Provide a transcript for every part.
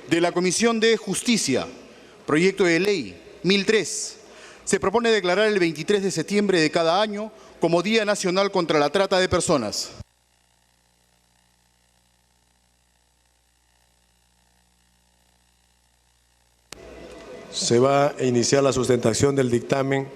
De la Comisión de Justicia, proyecto de ley 1003. Se propone declarar el 23 de septiembre de cada año como Día Nacional contra la Trata de Personas. Se va a iniciar la sustentación del dictamen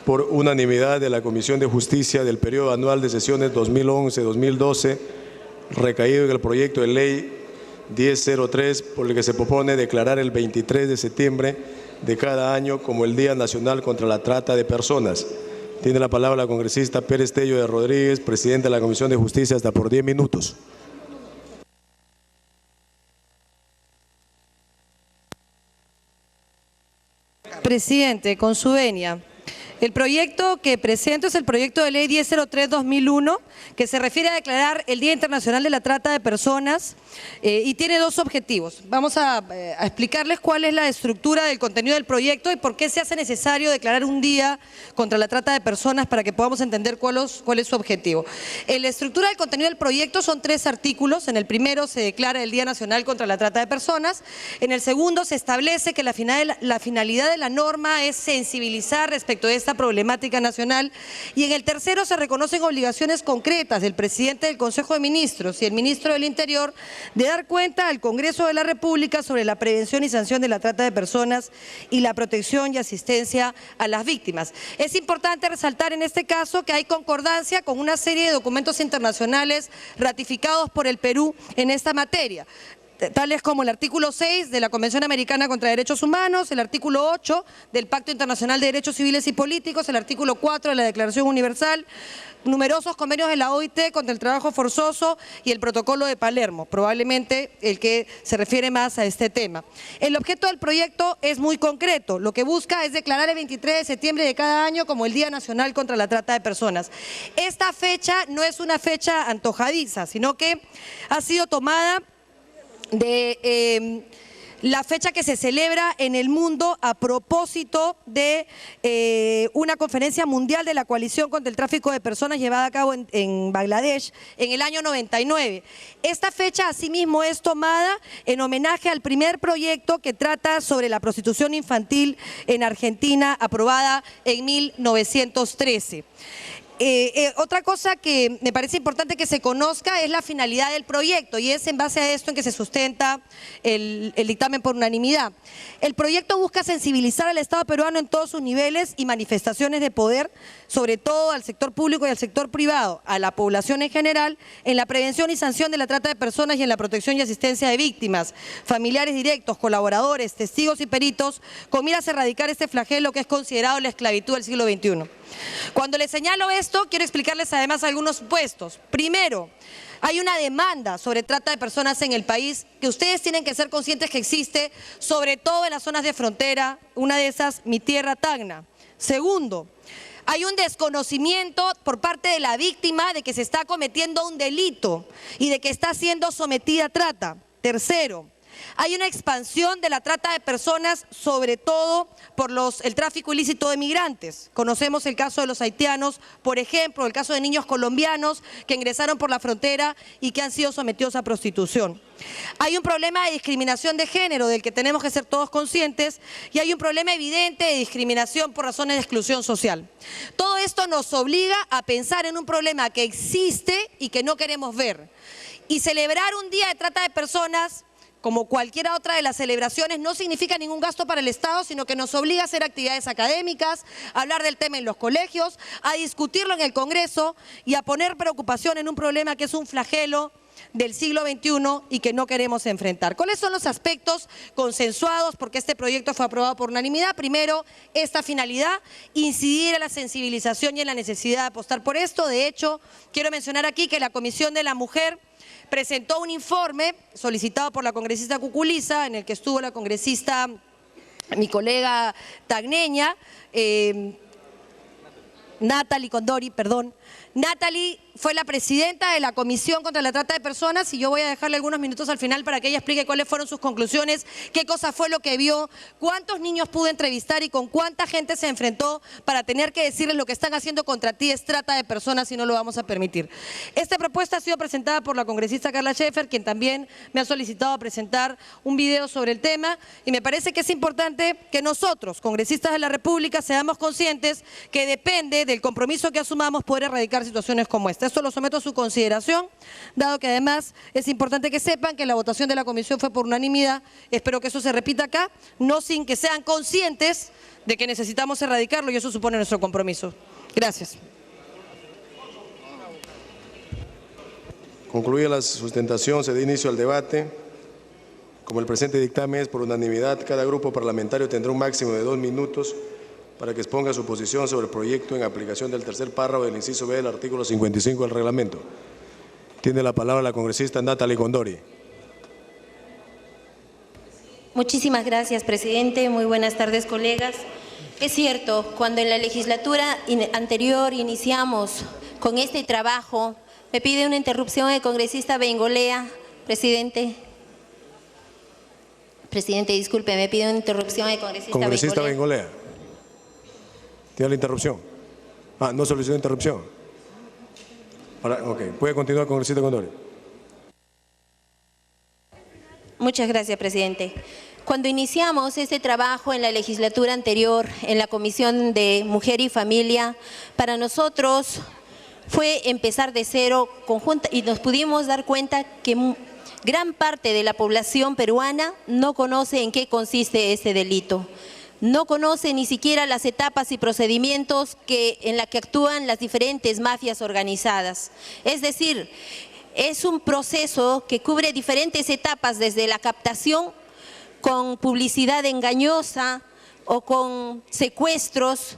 por unanimidad de la Comisión de Justicia del periodo anual de sesiones 2011-2012, recaído en el proyecto de ley 1003, por el que se propone declarar el 23 de septiembre de cada año como el Día Nacional contra la Trata de Personas. Tiene la palabra la congresista Pérez Tello de Rodríguez, presidenta de la Comisión de Justicia, hasta por 10 minutos. Presidente, con su venia. El proyecto que presento es el proyecto de ley 1003-2001, que se refiere a declarar el Día Internacional de la Trata de Personas y tiene dos objetivos. Vamos a explicarles cuál es la estructura del contenido del proyecto y por qué se hace necesario declarar un día contra la trata de personas para que podamos entender cuál es su objetivo. En la estructura del contenido del proyecto son 3 artículos. En el primero se declara el Día Nacional contra la Trata de Personas. En el segundo se establece que la finalidad de la norma es sensibilizar respecto de esta problemática nacional, y en el tercero se reconocen obligaciones concretas del presidente del Consejo de Ministros y el ministro del Interior de dar cuenta al Congreso de la República sobre la prevención y sanción de la trata de personas y la protección y asistencia a las víctimas. Es importante resaltar en este caso que hay concordancia con una serie de documentos internacionales ratificados por el Perú en esta materia, tales como el artículo 6 de la Convención Americana contra Derechos Humanos, el artículo 8 del Pacto Internacional de Derechos Civiles y Políticos, el artículo 4 de la Declaración Universal, numerosos convenios de la OIT contra el trabajo forzoso y el protocolo de Palermo, probablemente el que se refiere más a este tema. El objeto del proyecto es muy concreto. Lo que busca es declarar el 23 de septiembre de cada año como el Día Nacional contra la Trata de Personas. Esta fecha no es una fecha antojadiza, sino que ha sido tomada de la fecha que se celebra en el mundo a propósito de una conferencia mundial de la coalición contra el tráfico de personas llevada a cabo en Bangladesh en el año 99. Esta fecha asimismo es tomada en homenaje al primer proyecto que trata sobre la prostitución infantil en Argentina, aprobada en 1913. Otra cosa que me parece importante que se conozca es la finalidad del proyecto, y es en base a esto en que se sustenta el dictamen por unanimidad. El proyecto busca sensibilizar al Estado peruano en todos sus niveles y manifestaciones de poder, sobre todo al sector público y al sector privado, a la población en general, en la prevención y sanción de la trata de personas y en la protección y asistencia de víctimas, familiares directos, colaboradores, testigos y peritos, con miras a erradicar este flagelo que es considerado la esclavitud del siglo XXI. Cuando les señalo esto, quiero explicarles además algunos supuestos. Primero, hay una demanda sobre trata de personas en el país que ustedes tienen que ser conscientes que existe, sobre todo en las zonas de frontera, una de esas, mi tierra, Tacna. Segundo, hay un desconocimiento por parte de la víctima de que se está cometiendo un delito y de que está siendo sometida a trata. Tercero, hay una expansión de la trata de personas, sobre todo por el tráfico ilícito de migrantes. Conocemos el caso de los haitianos, por ejemplo, el caso de niños colombianos que ingresaron por la frontera y que han sido sometidos a prostitución. Hay un problema de discriminación de género del que tenemos que ser todos conscientes, y hay un problema evidente de discriminación por razones de exclusión social. Todo esto nos obliga a pensar en un problema que existe y que no queremos ver. Y celebrar un día de trata de personas, como cualquier otra de las celebraciones, no significa ningún gasto para el Estado, sino que nos obliga a hacer actividades académicas, a hablar del tema en los colegios, a discutirlo en el Congreso y a poner preocupación en un problema que es un flagelo del siglo XXI y que no queremos enfrentar. ¿Cuáles son los aspectos consensuados? Porque este proyecto fue aprobado por unanimidad. Primero, esta finalidad, incidir en la sensibilización y en la necesidad de apostar por esto. De hecho, quiero mencionar aquí que la Comisión de la Mujer presentó un informe solicitado por la congresista Cuculiza, en el que estuvo la congresista, mi colega tagneña, Natalie Condori, perdón, Natalie fue la presidenta de la Comisión contra la Trata de Personas y yo voy a dejarle algunos minutos al final para que ella explique cuáles fueron sus conclusiones, qué cosa fue lo que vio, cuántos niños pudo entrevistar y con cuánta gente se enfrentó para tener que decirles lo que están haciendo contra ti es trata de personas y no lo vamos a permitir. Esta propuesta ha sido presentada por la congresista Carla Scheffer, quien también me ha solicitado presentar un video sobre el tema y me parece que es importante que nosotros, congresistas de la República, seamos conscientes que depende del compromiso que asumamos poder erradicar situaciones como esta. Esto lo someto a su consideración, dado que además es importante que sepan que la votación de la comisión fue por unanimidad. Espero que eso se repita acá, no sin que sean conscientes de que necesitamos erradicarlo y eso supone nuestro compromiso. Gracias. Concluye la sustentación, se da inicio al debate. Como el presente dictamen es por unanimidad, cada grupo parlamentario tendrá un máximo de 2 minutos para que exponga su posición sobre el proyecto en aplicación del tercer párrafo del inciso B del artículo 55 del reglamento. Tiene la palabra la congresista Natalie Condori. Muchísimas gracias, presidente. Muy buenas tardes, colegas. Es cierto, cuando en la legislatura anterior iniciamos con este trabajo, me pide una interrupción el congresista Bengolea. Presidente, disculpe, me pide una interrupción el congresista Bengolea. ¿Tiene la interrupción? No solicitó interrupción. Ok, puede continuar, congresista Condori. Muchas gracias, presidente. Cuando iniciamos este trabajo en la legislatura anterior, en la Comisión de Mujer y Familia, para nosotros fue empezar de cero conjunta y nos pudimos dar cuenta que gran parte de la población peruana no conoce en qué consiste este delito. No conoce ni siquiera las etapas y procedimientos en la que actúan las diferentes mafias organizadas. Es decir, es un proceso que cubre diferentes etapas desde la captación con publicidad engañosa o con secuestros,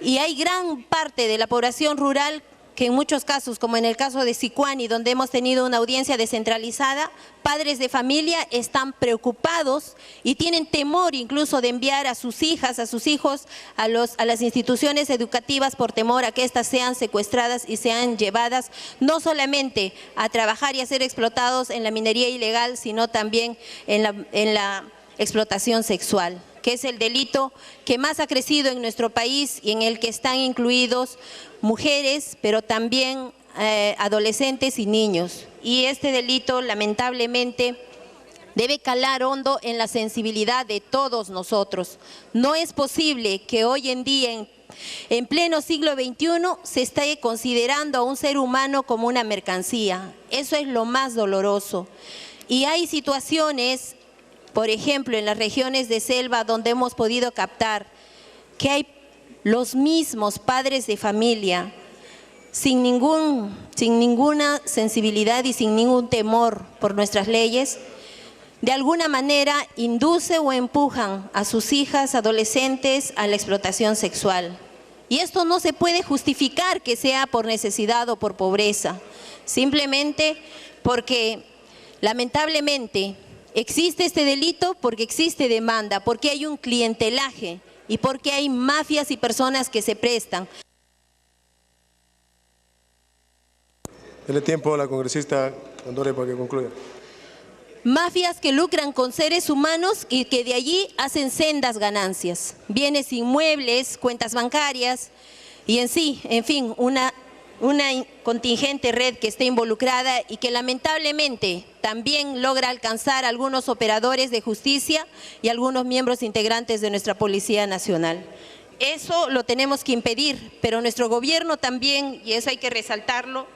y hay gran parte de la población rural que en muchos casos, como en el caso de Sicuani, donde hemos tenido una audiencia descentralizada, padres de familia están preocupados y tienen temor incluso de enviar a sus hijas, a sus hijos a las instituciones educativas por temor a que éstas sean secuestradas y sean llevadas no solamente a trabajar y a ser explotados en la minería ilegal, sino también en la explotación sexual, que es el delito que más ha crecido en nuestro país y en el que están incluidos mujeres, pero también adolescentes y niños. Y este delito, lamentablemente, debe calar hondo en la sensibilidad de todos nosotros. No es posible que hoy en día, en pleno siglo XXI, se esté considerando a un ser humano como una mercancía. Eso es lo más doloroso. Y hay situaciones, por ejemplo, en las regiones de selva donde hemos podido captar que hay los mismos padres de familia sin ninguna sensibilidad y sin ningún temor por nuestras leyes, de alguna manera induce o empujan a sus hijas adolescentes a la explotación sexual. Y esto no se puede justificar que sea por necesidad o por pobreza, simplemente porque lamentablemente existe este delito, porque existe demanda, porque hay un clientelaje y porque hay mafias y personas que se prestan. Dele tiempo a la congresista Condori para que concluya. Mafias que lucran con seres humanos y que de allí hacen sendas ganancias, bienes inmuebles, cuentas bancarias y en fin, una contingente red que está involucrada y que lamentablemente también logra alcanzar a algunos operadores de justicia y algunos miembros integrantes de nuestra Policía Nacional. Eso lo tenemos que impedir, pero nuestro gobierno también, y eso hay que resaltarlo,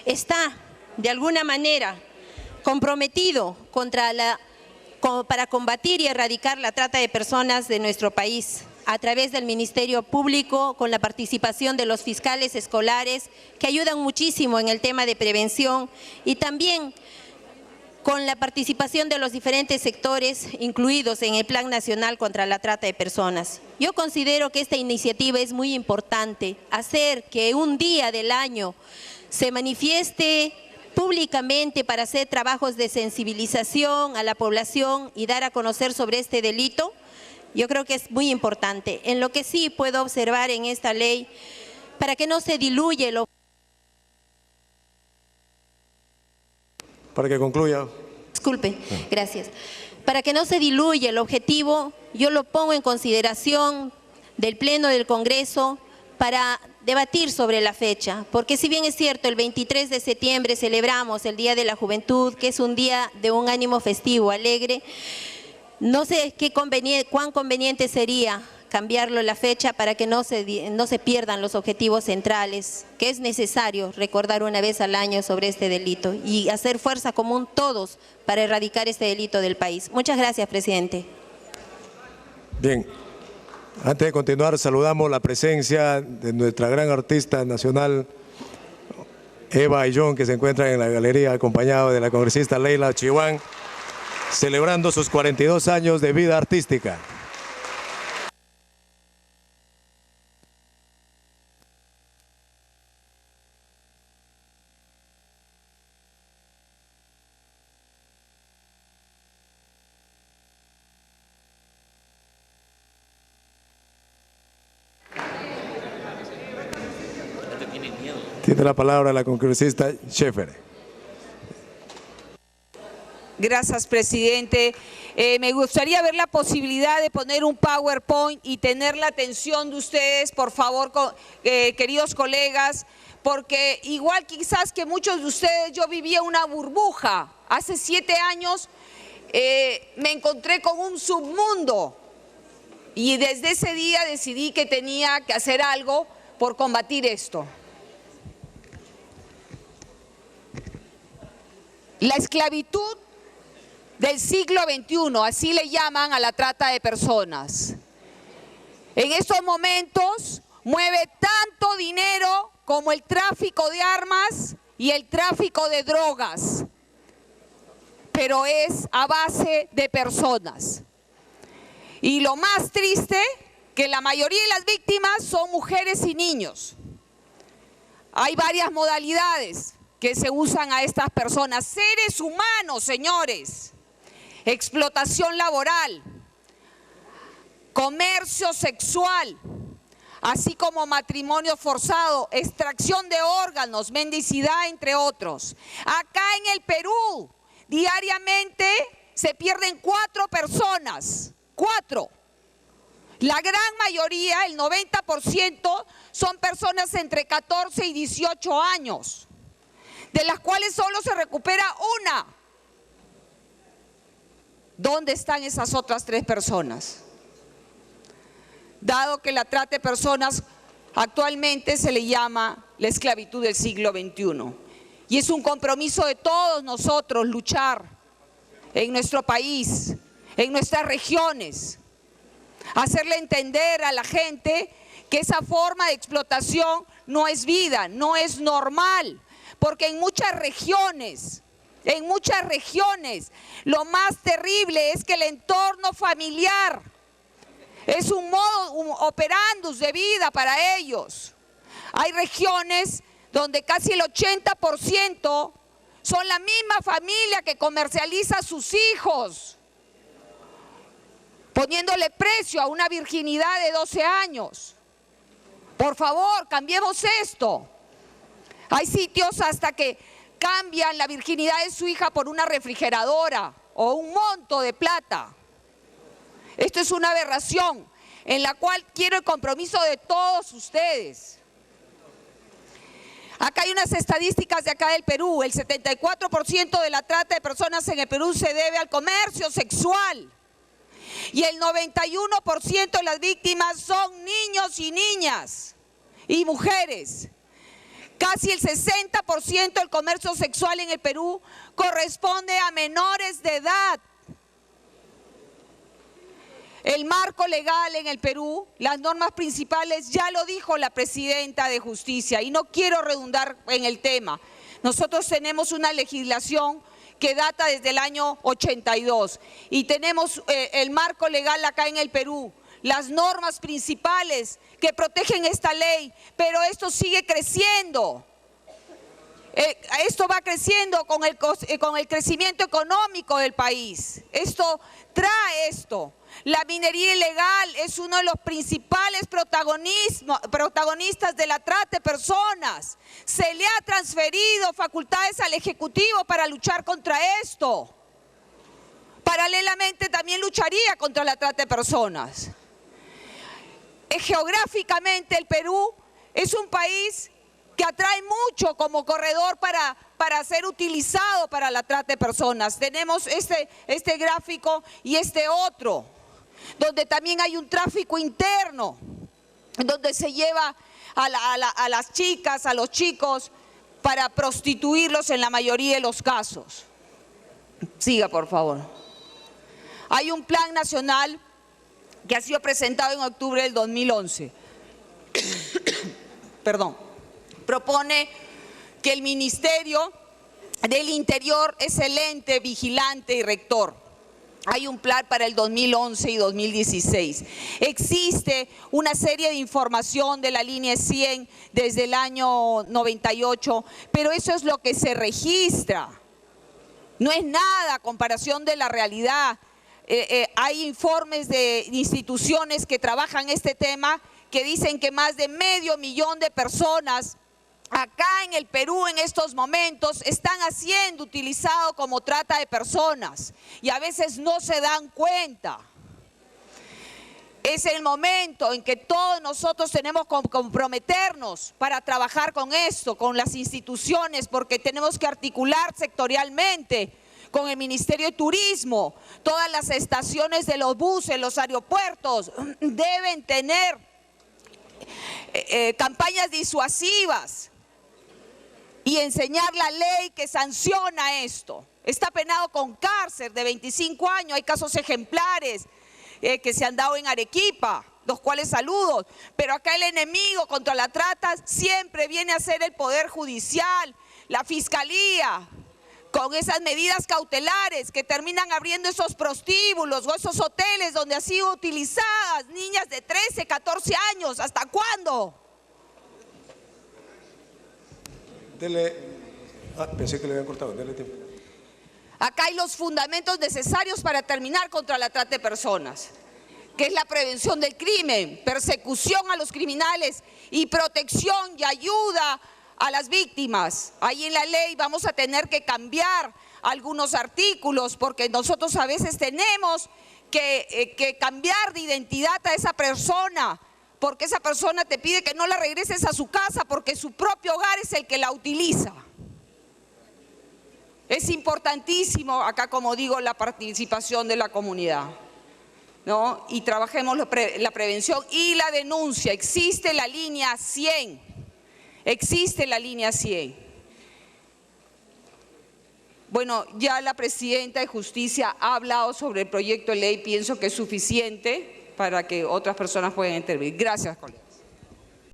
está de alguna manera comprometido para combatir y erradicar la trata de personas de nuestro país, a través del Ministerio Público, con la participación de los fiscales escolares, que ayudan muchísimo en el tema de prevención, y también con la participación de los diferentes sectores incluidos en el Plan Nacional contra la Trata de Personas. Yo considero que esta iniciativa es muy importante, hacer que un día del año se manifieste públicamente para hacer trabajos de sensibilización a la población y dar a conocer sobre este delito. Yo creo que es muy importante. En lo que sí puedo observar en esta ley, para que no se diluya Para que concluya. Disculpe, gracias. Para que no se diluya el objetivo, yo lo pongo en consideración del Pleno del Congreso para debatir sobre la fecha, porque si bien es cierto, el 23 de septiembre celebramos el Día de la Juventud, que es un día de un ánimo festivo, alegre, no sé cuán conveniente sería cambiarlo la fecha para que no se pierdan los objetivos centrales, que es necesario recordar una vez al año sobre este delito y hacer fuerza común todos para erradicar este delito del país. Muchas gracias, presidente. Bien, antes de continuar, saludamos la presencia de nuestra gran artista nacional, Eva Ayllón, que se encuentra en la galería acompañado de la congresista Leila Chihuán, celebrando sus 42 años de vida artística. Tiene la palabra la congresista Schaefer. Gracias, presidente. Me gustaría ver la posibilidad de poner un PowerPoint y tener la atención de ustedes, por favor, queridos colegas, porque igual quizás que muchos de ustedes, yo vivía una burbuja. Hace 7 años me encontré con un submundo y desde ese día decidí que tenía que hacer algo por combatir esto. La esclavitud del siglo XXI, así le llaman a la trata de personas. En estos momentos mueve tanto dinero como el tráfico de armas y el tráfico de drogas, pero es a base de personas. Y lo más triste, que la mayoría de las víctimas son mujeres y niños. Hay varias modalidades que se usan a estas personas, seres humanos, señores, explotación laboral, comercio sexual, así como matrimonio forzado, extracción de órganos, mendicidad, entre otros. Acá en el Perú, diariamente se pierden 4 personas, 4. La gran mayoría, el 90%, son personas entre 14 y 18 años. De las cuales solo se recupera una. ¿Dónde están esas otras 3 personas? Dado que la trata de personas actualmente se le llama la esclavitud del siglo XXI. Y es un compromiso de todos nosotros luchar en nuestro país, en nuestras regiones, hacerle entender a la gente que esa forma de explotación no es vida, no es normal. Porque en muchas regiones, lo más terrible es que el entorno familiar es un modo operandus de vida para ellos. Hay regiones donde casi el 80% son la misma familia que comercializa a sus hijos, poniéndole precio a una virginidad de 12 años. Por favor, cambiemos esto. Hay sitios hasta que cambian la virginidad de su hija por una refrigeradora o un monto de plata. Esto es una aberración en la cual quiero el compromiso de todos ustedes. Acá hay unas estadísticas de acá del Perú. El 74% de la trata de personas en el Perú se debe al comercio sexual. Y el 91% de las víctimas son niños y niñas y mujeres. Casi el 60% del comercio sexual en el Perú corresponde a menores de edad. El marco legal en el Perú, las normas principales, ya lo dijo la presidenta de Justicia y no quiero redundar en el tema. Nosotros tenemos una legislación que data desde el año 82 y tenemos el marco legal acá en el Perú, las normas principales que protegen esta ley, pero esto sigue creciendo. Esto va creciendo con el crecimiento económico del país. Esto trae esto. La minería ilegal es uno de los principales protagonistas de la trata de personas. Se le ha transferido facultades al Ejecutivo para luchar contra esto. Paralelamente también lucharía contra la trata de personas. Geográficamente el Perú es un país que atrae mucho como corredor para ser utilizado para la trata de personas. Tenemos este gráfico y este otro, donde también hay un tráfico interno, donde se lleva a las chicas, a los chicos, para prostituirlos en la mayoría de los casos. Siga, por favor. Hay un plan nacional que ha sido presentado en octubre del 2011. Perdón. Propone que el Ministerio del Interior es el ente vigilante y rector. Hay un plan para el 2011 y 2016. Existe una serie de información de la línea 100 desde el año 98, pero eso es lo que se registra. No es nada a comparación de la realidad. Hay informes de instituciones que trabajan este tema que dicen que más de 500.000 de personas acá en el Perú en estos momentos están siendo utilizados como trata de personas y a veces no se dan cuenta. Es el momento en que todos nosotros tenemos que comprometernos para trabajar con esto, con las instituciones, porque tenemos que articular sectorialmente con el Ministerio de Turismo. Todas las estaciones de los buses, los aeropuertos deben tener campañas disuasivas y enseñar la ley que sanciona esto. Está penado con cárcel de 25 años, hay casos ejemplares que se han dado en Arequipa, los cuales saludo, pero acá el enemigo contra la trata siempre viene a ser el Poder Judicial, la Fiscalía, con esas medidas cautelares que terminan abriendo esos prostíbulos o esos hoteles donde han sido utilizadas niñas de 13, 14 años. ¿Hasta cuándo? Dele, pensé que le habían cortado, dele tiempo. Acá hay los fundamentos necesarios para terminar contra la trata de personas, que es la prevención del crimen, persecución a los criminales y protección y ayuda a las víctimas. Ahí en la ley vamos a tener que cambiar algunos artículos porque nosotros a veces tenemos que cambiar de identidad a esa persona, porque esa persona te pide que no la regreses a su casa porque su propio hogar es el que la utiliza. Es importantísimo acá, como digo, la participación de la comunidad, ¿no? Y trabajemos la prevención y la denuncia. Existe la línea 100, existe la línea 100. Bueno, ya la Presidenta de Justicia ha hablado sobre el proyecto de ley, pienso que es suficiente para que otras personas puedan intervenir. Gracias, colega.